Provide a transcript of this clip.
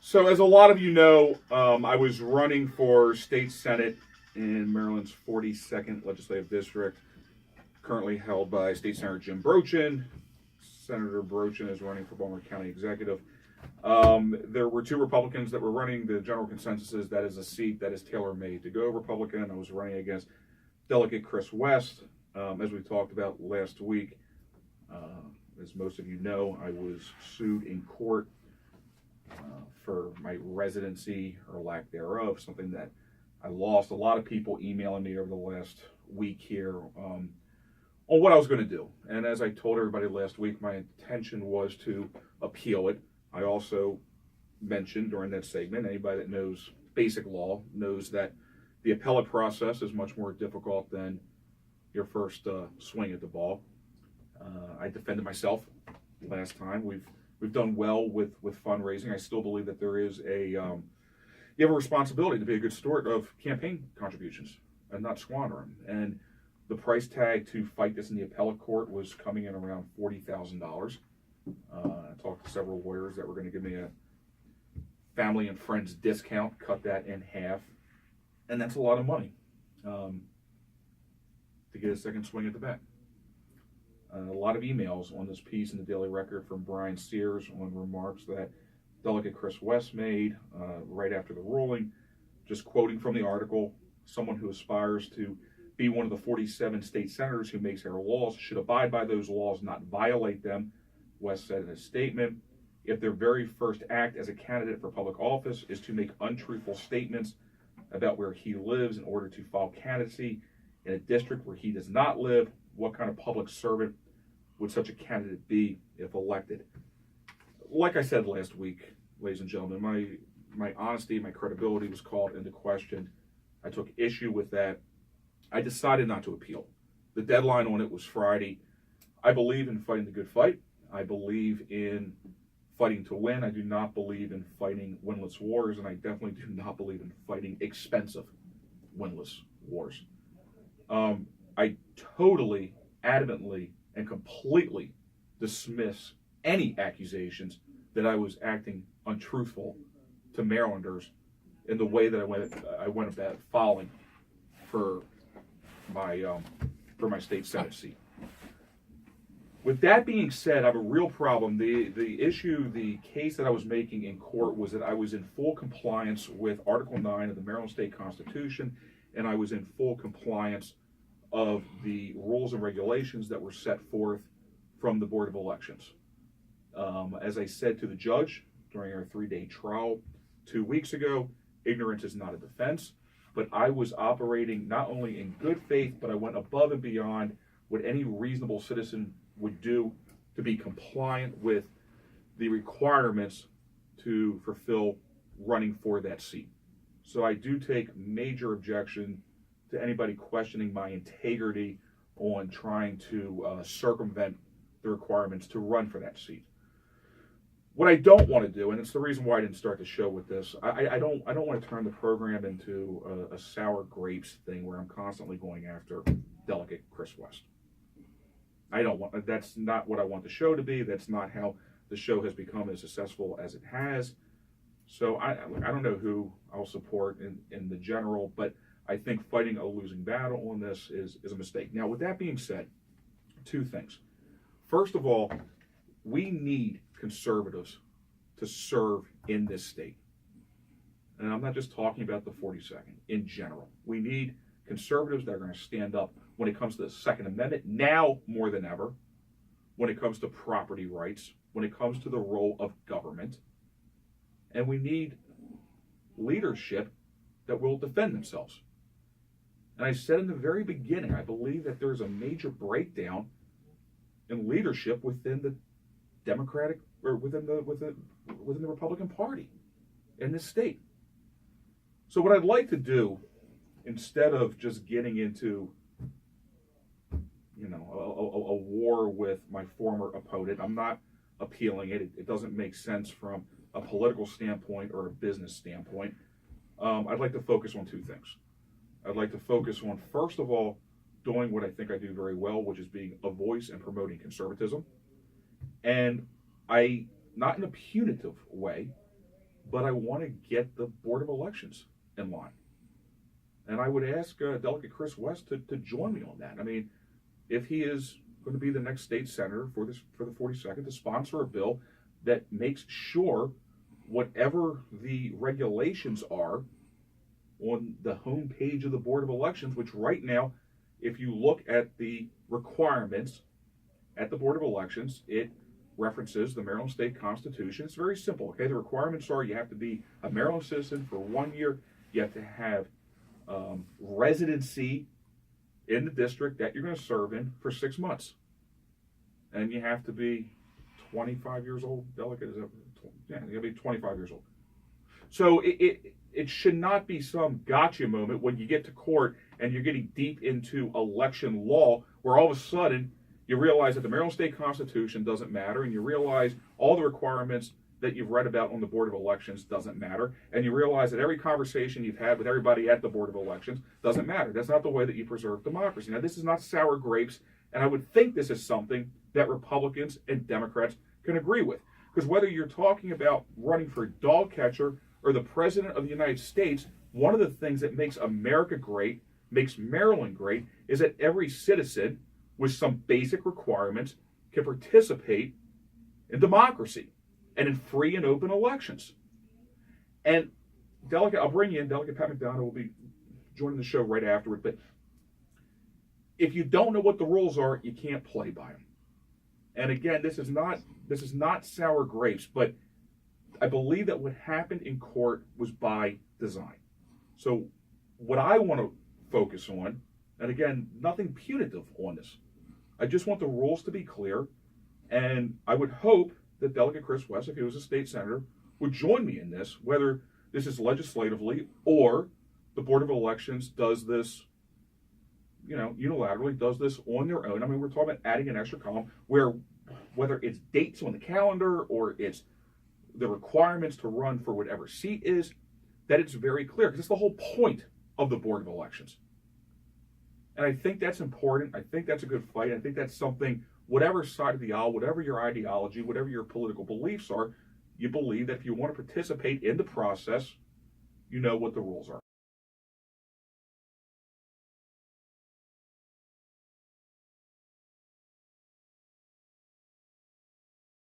So, as a lot of you know, I was running for state senate in Maryland's 42nd legislative district, currently held by State Senator Jim Brochin. Senator Brochin is running for Baltimore County Executive. There were two Republicans that were running. The general consensus is that is a seat that is tailor-made to go Republican. I was running against Delegate Chris West. As we talked about last week, as most of you know, I was sued in court for my residency or lack thereof, something that I lost. A lot of people emailing me over the last week here on what I was going to do. And as I told everybody last week, my intention was to appeal it. I also mentioned during that segment, anybody that knows basic law knows that the appellate process is much more difficult than your first swing at the ball. I defended myself last time. We've done well with fundraising. I still believe that there is you have a responsibility to be a good steward of campaign contributions and not squander them. And the price tag to fight this in the appellate court was coming in around $40,000. I talked to several lawyers that were going to give me a family and friends discount, cut that in half, and that's a lot of money to get a second swing at the bat. A lot of emails on this piece in the Daily Record from Brian Sears on remarks that Delegate Chris West made right after the ruling. Just quoting from the article, someone who aspires to be one of the 47 state senators who makes our laws should abide by those laws, not violate them, West said in a statement. If their very first act as a candidate for public office is to make untruthful statements about where he lives in order to file candidacy in a district where he does not live, what kind of public servant would such a candidate be if elected? Like I said last week, ladies and gentlemen, my honesty, my credibility was called into question. I took issue with that. I decided not to appeal. The deadline on it was Friday. I believe in fighting the good fight. I believe in fighting to win. I do not believe in fighting winless wars, and I definitely do not believe in fighting expensive winless wars. I totally, adamantly, and completely dismiss any accusations that I was acting untruthful to Marylanders in the way that I went about filing for my state senate seat. With that being said, I have a real problem. The case that I was making in court was that I was in full compliance with Article 9 of the Maryland State Constitution, and I was in full compliance of the rules and regulations that were set forth from the Board of Elections. As I said to the judge during our 3-day trial 2 weeks ago, ignorance is not a defense, but I was operating not only in good faith, but I went above and beyond what any reasonable citizen would do to be compliant with the requirements to fulfill running for that seat. So I do take major objection to anybody questioning my integrity on trying to circumvent the requirements to run for that seat. What I don't want to do, and it's the reason why I didn't start the show with this, I don't want to turn the program into a sour grapes thing where I'm constantly going after Delegate Chris West. That's not what I want the show to be. That's not how the show has become as successful as it has. So I don't know who I'll support in the general, but I think fighting a losing battle on this is a mistake. Now, with that being said, two things. First of all, we need conservatives to serve in this state. And I'm not just talking about the 42nd. In general, we need conservatives that are going to stand up when it comes to the Second Amendment, now more than ever, when it comes to property rights, when it comes to the role of government. And we need leadership that will defend themselves. And I said in the very beginning, I believe that there's a major breakdown in leadership within the Democratic or within the Republican Party in this state. So what I'd like to do, instead of just getting into a war with my former opponent, I'm not appealing it. It doesn't make sense from a political standpoint or a business standpoint. I'd like to focus on two things. I'd like to focus on, first of all, doing what I think I do very well, which is being a voice and promoting conservatism. And I, not in a punitive way, but I want to get the Board of Elections in line. And I would ask Delegate Chris West to join me on that. I mean, if he is going to be the next state senator for the 42nd, to sponsor a bill that makes sure whatever the regulations are on the home page of the Board of Elections, which right now, if you look at the requirements at the Board of Elections, it references the Maryland State Constitution. It's very simple, okay? The requirements are you have to be a Maryland citizen for 1 year, you have to have residency in the district that you're going to serve in for 6 months, and you have to be 25 years old. Delegate, is that? Yeah, you got to be 25 years old. So it should not be some gotcha moment when you get to court and you're getting deep into election law, where all of a sudden you realize that the Maryland State Constitution doesn't matter, and you realize all the requirements that you've read about on the Board of Elections doesn't matter, and you realize that every conversation you've had with everybody at the Board of Elections doesn't matter. That's not the way that you preserve democracy. Now, this is not sour grapes, and I would think this is something that Republicans and Democrats can agree with. Because whether you're talking about running for dog catcher or the President of the United States, one of the things that makes America great, makes Maryland great, is that every citizen with some basic requirements can participate in democracy and in free and open elections. And Delegate, I'll bring you in, Delegate Pat McDonough will be joining the show right afterward, but if you don't know what the rules are, you can't play by them. And again, this is not sour grapes, but I believe that what happened in court was by design. So what I want to focus on, and again, nothing punitive on this, I just want the rules to be clear, and I would hope that Delegate Chris West, if he was a state senator, would join me in this, whether this is legislatively or the Board of Elections does this, unilaterally does this on their own. I mean, we're talking about adding an extra column where, whether it's dates on the calendar or it's the requirements to run for whatever seat is, that it's very clear, because it's the whole point of the Board of Elections. And I think that's important. I think that's a good fight. I think that's something, whatever side of the aisle, whatever your ideology, whatever your political beliefs are, you believe that if you want to participate in the process, you know what the rules are.